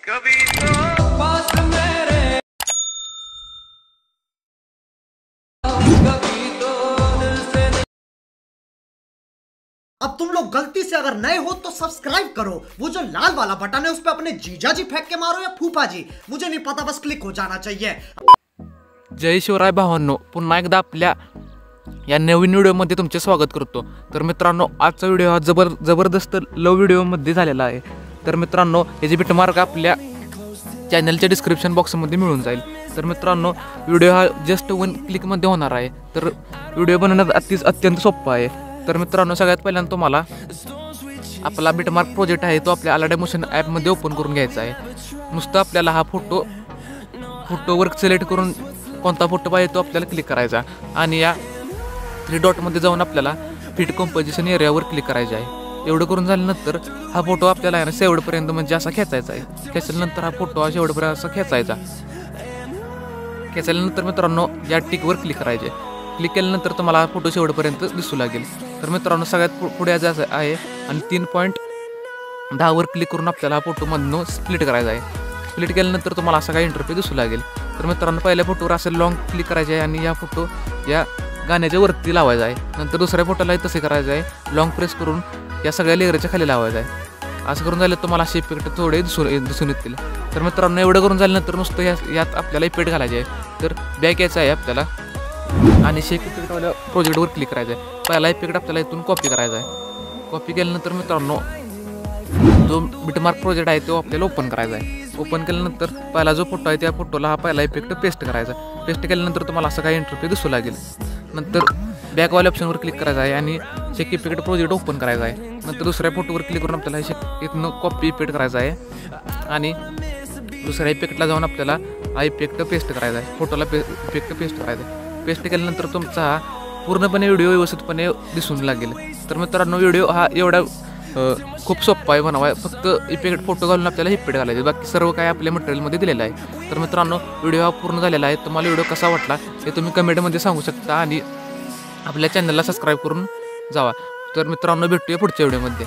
कभी तो पास मेरे कभी तो दिल से। अब तुम लोग गलती से अगर नए हो तो सब्सक्राइब करो, वो जो लाल वाला बटन है उस पर अपने जीजा जी फेंक के मारो या फूफा जी, मुझे नहीं पता, बस क्लिक हो जाना चाहिए। जय शिवराय भावांनो, पुन्हा एकदा आपल्या या नवीन व्हिडिओमध्ये तुमचे स्वागत करतो। तर मित्रांनो, आजचा व्हिडिओ हा जबरदस्त लव व्हिडिओमध्ये झालेला आहे। तर मित्रांनो, याची बिटमार्क आपल्या चॅनलच्या डिस्क्रिप्शन बॉक्समध्ये मिळून जाईल। तर मित्रांनो, व्हिडिओ हा जस्ट 1 क्लिकमध्ये होणार आहे। तर व्हिडिओ बनवण्यात अत्यंत सोपा आहे। तर मित्रांनो, सगळ्यात पहिल्यांदा तुम्हाला आपला बिटमार्क प्रोजेक्ट आहे तो आपल्या अलाडे मोशन ॲपमध्ये ओपन करून घ्यायचा आहे। नुसतं आपल्याला हा फोटोवर सिलेक्ट करून कोणता फोटो पाहिजे तो आपल्याला क्लिक करायचा आणि या 3 डॉटमध्ये जाऊन आपल्याला फिट कंपोजिशन एरियावर क्लिक करायचे आहे। एवढं करून झाल्यानंतर हा फोटो आपल्याला आहे ना शेवटपर्यंत म्हणजे असा खेचायचा आहे। खेचल्यानंतर हा फोटो हा शेवटपर्यंत असा खेचायचा। खेचल्यानंतर मित्रांनो, या टिकवर क्लिक करायचे। क्लिक केल्यानंतर तुम्हाला हा फोटो शेवटपर्यंत दिसू लागेल। तर मित्रांनो, सगळ्यात पुढे जायचं आहे आणि 3.10 क्लिक करून आपल्याला हा फोटोमधून स्प्लिट करायचा आहे। स्प्लिट केल्यानंतर तुम्हाला असा काही इंटरफेस दिसू लागेल। तर मित्रांनो, पहिल्या फोटोवर असं लॉंग क्लिक करायचे आहे आणि या फोटो या गाण्याच्या वरती लावायचा आहे। नंतर दुसऱ्या फोटोलाही तसे करायचं आहे, लॉंग प्रेस करून या सगळ्या लेअरच्या खाली लावायचं आहे। असं करून झालं तुम्हाला असे इफेक्ट थोडे दिसून येतील। तर मित्रांनो, एवढं करून झाल्यानंतर नुसतं यात आपल्याला इफेक्ट घालायचे आहे। तर बॅक यायचं आहे आपल्याला आणि शेक इफेक्टवाल्या प्रोजेक्टवर क्लिक करायचं आहे। पहिला इफेक्ट आपल्याला इथून कॉपी करायचा आहे। कॉपी केल्यानंतर मित्रांनो, जो बिटमार्क प्रोजेक्ट आहे तो आपल्याला ओपन करायचा आहे। ओपन केल्यानंतर पहिला जो फोटो आहे त्या फोटोला हा पहिला इफेक्ट पेस्ट करायचा। पेस्ट केल्यानंतर तुम्हाला असं काही इंटरफेस दिसू लागेल। नंतर बॅकवाल्या ऑप्शनवर क्लिक करायचं आहे आणि शेक इफेक्ट प्रोजेक्ट ओपन करायचा आहे। नंतर दुसऱ्या फोटोवर क्लिक करून आपल्याला इथनं कॉपी इफेक्ट करायचा आहे आणि दुसऱ्या इफेक्टला जाऊन आपल्याला हा इफेक्ट पेस्ट करायचा आहे। फोटोला इफेक्ट पेस्ट करायचा आहे। पेस्ट केल्यानंतर तुमचा हा पूर्णपणे व्हिडिओ व्यवस्थितपणे दिसून लागेल। तर मित्रांनो, व्हिडिओ हा एवढा खूप सोपा आहे बनवाय, फक्त इफेक्ट फोटो घालून आपल्याला इफेक्ट घालायचे, बाकी सर्व काय आपल्या मटेरियलमध्ये दिलेलं आहे। तर मित्रांनो, व्हिडिओ हा पूर्ण झालेला आहे। तुम्हाला व्हिडिओ कसा वाटला हे तुम्ही कमेंटमध्ये सांगू शकता आणि आपल्या चॅनलला सबस्क्राईब करून जावा। तर मित्रांनो, भेटूया पुढच्या व्हिडिओमध्ये।